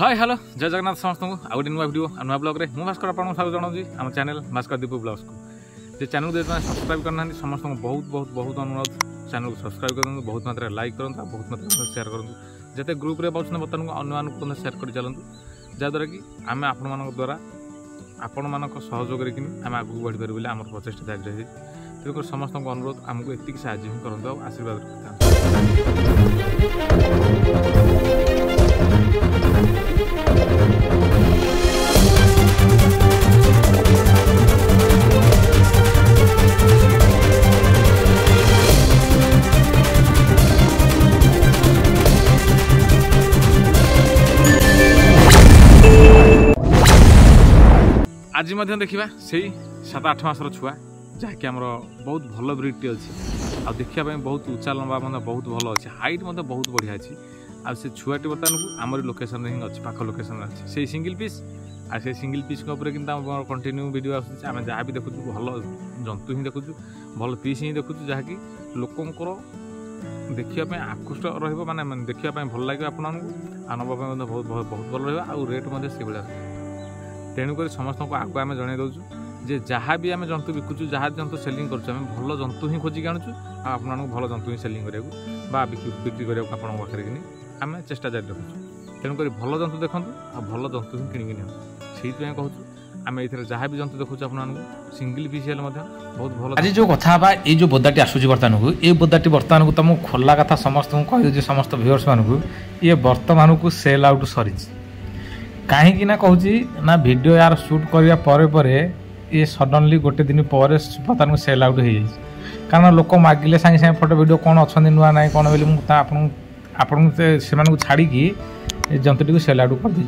Hi hello जय जगन्नाथ समस्त को आउ गोटे नुआ भिडियो नुआ ब्लॉग रे मु भास्कर आपन सब जणाउची हम चैनल भास्कर दीपू ब्लॉग्स को जे चैनल दे सब्सक्राइब करना समस्त को बहुत बहुत बहुत अनुरोध चैनल को सब्सक्राइब करन बहुत मात्रा लाइक करन बहुत मात्रा शेयर करन जते ग्रुप रे बाउछन बतन को अन्य मान को शेयर कर चलंतु जा द्वारा कि आमे आपन मान द्वारा आपन मान को सहयोग रे कि आमे आगु बढ़ी पार बोले हमर प्रचेष्टा जारी रही तेको समस्त को अनुरोध हमको एतिक साहाय्य करन आशीर्वाद रखता आज देखा से 7-8 मासर छुआ जहाँकि आम बहुत भल ब्रिड टी अच्छी आ देखापी बहुत उच्चा लंबा बहुत भल अच्छे हाइट बहुत बढ़िया अच्छी आ से छुआटी बर्तमान आमरी लोकेशन हिं अच्छी पाख लोकेशन अच्छी से सिंगल पीस आ से सिंगल पीस कंटिन्यू वीडियो आम जहाँ भी देखु भल जंतु हिं देखु भल पीस हिं देखु जहाँकि लोकंर देखापी आकृष्ट रही देखापी भल लगे आपको आ नापी बहुत बहुत भल रहा रेट से भाया तेणुक समस्त को आगे आम जन दूँ जे जहाँ भी आम जंतु बिकुचु जहाँ जंतु सेलिंग कर भल जंतु ही खोजिक आणुचु आपको भल जंतु ही सेलिंग करा बिक्री करने पाखे कि आम चेष्टा जारी रखुचु तेणुक भल जंतु देखूँ आ भल जंतु ही किणिकी नि से कहूँ आम ये जहाँ भी जंतु देखुचु आपको सिंगल पीस हेल्ले बहुत भल आज जो कथा ये जो बोदाटी आसूँ बर्तमान को ये बोदाटी बर्तमान को तुमको खोला कथा समस्त कही समस्त व्यूअर्स मानू ये बर्तमान को सेल आउट सरी कहीं ना कहूँ ना वीडियो यार शूट करने ये सडनली गोटे दिन पर बर्तमान सेल आउट हो कारण लोक मागिले सागे सागे फोटो वीडियो कौन अच्छा नुआ ना कौन बोली मुझे छाड़ी जंतुटी को सेल आउट कर दी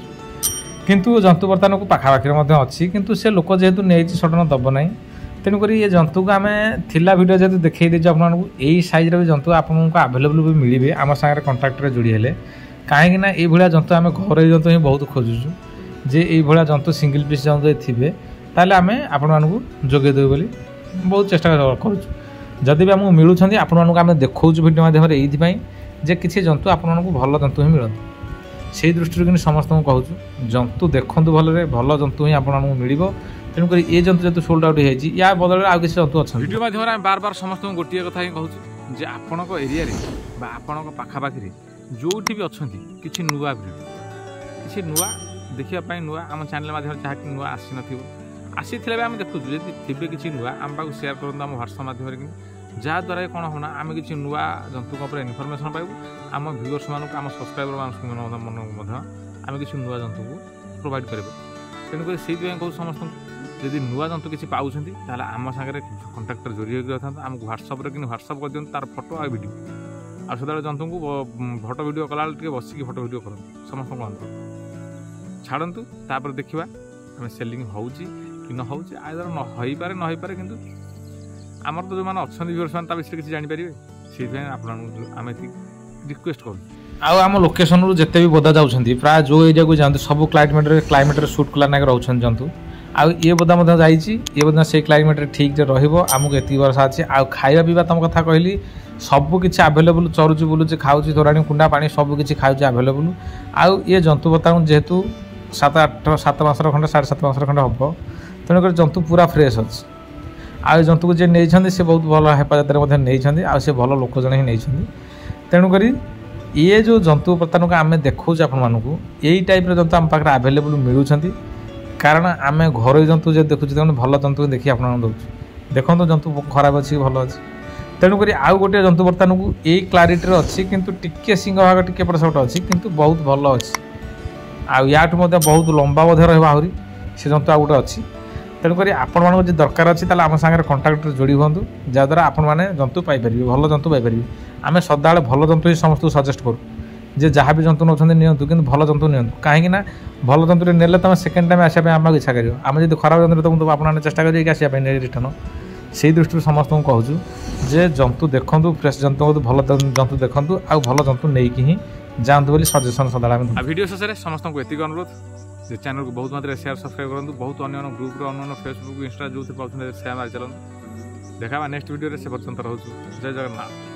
किंतु जंतु बर्तमान को पाखापाखि अच्छी किंतु से लोक जेहेतु नहीं सडन दब ना तेणुक ये जंतु को आम थिला वीडियो जेहतु देखई देछु आपको यही सैज्र भी जंतु आपको आभेलेबल भी मिले आम सागर कंटाक्ट जोड़ी हेले कहीं ये जंतु आम घर जंतु ही बहुत खोजुचु जे ये जंतु सिंगल पीस जंतु थे ताले आम आपको जोगे बोली बहुत चेष्टा करुँ जदि भी आमको मिलूँ आपको देखा भिडियो माध्यम ये जे किसी जंतु आपको भल जंतु ही मिलती से दृष्टि कि समस्त को कहूँ जंतु देखूँ भल जंतु ही आपको मिल तेणुक ये जंतु जो सोल्ड आउट हो या बदल आउ किसी जंतु अच्छा वीडियो माध्यम बार बार समस्त गोटे कथा ही कहूँ जे आपण एरिया आपण पाखापाखि जो भी अच्छा किसी नुआ ब्रिड किसी नुआ देखापी नुआ आम चैनल माध्यम जहाँ नुआ आसी आसी आम देखु थे किसी नुआ आम पाक सेयार करूँ आम व्हाट्सअप माध्यम जहाँद्वारा कौन होना आम किसी नुआ जंतु इनफर्मेशन पाइबू आम व्यूअर्स मानक आम सब्सक्राइबर मन आम किसी नुआ जंतु को प्रोवाइड कर तेणुक से कहूँ समस्त जब नुआ जंतु किसी पाँच आम सागर कंटाक्ट जोड़ी होता आमको व्हाट्सअप कि व्हाट्सअप कर दिखाँ तार फोटो आ वीडियो आ से जंतु को फोटो वीडियो कला बसिक फोटो वीडियो कर समस्त कहतु छाड़ू तापर देखा आम सेलिंग होची कि न होची आइदर न हो पारे न हो पारे किंतु आमर तो जो मैंने अच्छा व्यूअर्स मैंने विषय किसी जानीपारे से आम रिक्वेस्ट करूँ आम लोकेशन रू जिते भी बोदा जाऊँच प्राय जो एरिया को जाते सब क्लाइमेट सुट कला ना रोच जंतु आ ये बोदा जाइए ये बोदा से क्लाइमेट ठीक रमको एति वर्ष अच्छे आ खाଇବା पीवा तुम कथा कहली सबकि आभेलेबल चरुची बुलूची खाऊँ तोराणी कुंडा पानी सबकि खाऊँ आभेलेबल आउ ये जंतु बर्तमान जेहेतु 7 मासर खंडे 7.5 मासर खंडे हम तेणुक जंतु पूरा फ्रेश अच्छे आ जंतु को जी नहीं से बहुत भल हेफाजत नहीं आ भल लोक जन ही नहीं तेणुक ये जो जंतु बर्तमान को आम देखा आपको यही टाइप जंतु आम पाखे आभेलेबल मिलूँ कारण आम घर जंतु जो देखुचे भल जंतु देखिए आपको दूसरी देखो जंतु खराब अच्छी भल अच्छी तेणुक आउ गोटे जंतु बर्तमान को यही क्लारिटी अच्छी किंतु टिके सिंह भाग टिके पट अच्छी किंतु बहुत भल अच्छी आठ बहुत लंबा आहरी से जंतु आ गोटे अच्छी तेणुक आपण मान दरकार अच्छी आम सागर कंटाक्ट जोड़ी हूँ जहाँद्वारा आपण मैंने जंतु पाइपर भल जंतु पाइपर आम सदा भल जंतु ही समस्त सजेस्ट करूँ जे जहाँ भी जंतु नौकरी नियंतु कि भल जंतु नियंतु कहीं भल जंतु ने तुम सेकेंड टाइम आसापे आम इच्छा कर आम जब खराब जंतु तुम आपने चेष्टा करेंगे आसापे रिटर्न से दृष्टि समस्त को कहूँ जे जंतु देखूँ फ्रेश जंतु भल जंतु देखूँ आ भल जंतु नहीं ही जातु बोली सजेसन सदा वीडियो शेष में समस्त को एतिक अनुरोध चैनल को बहुत मात्रा शेयर सब्सक्राइब करूँ बहुत अन्य ग्रुप अन्य फेसबुक इंस्टा जो पाँच शेयर मारी चलते देखा नेक्स्ट वीडियो से पर्यंत रोज जय जगन्नाथ।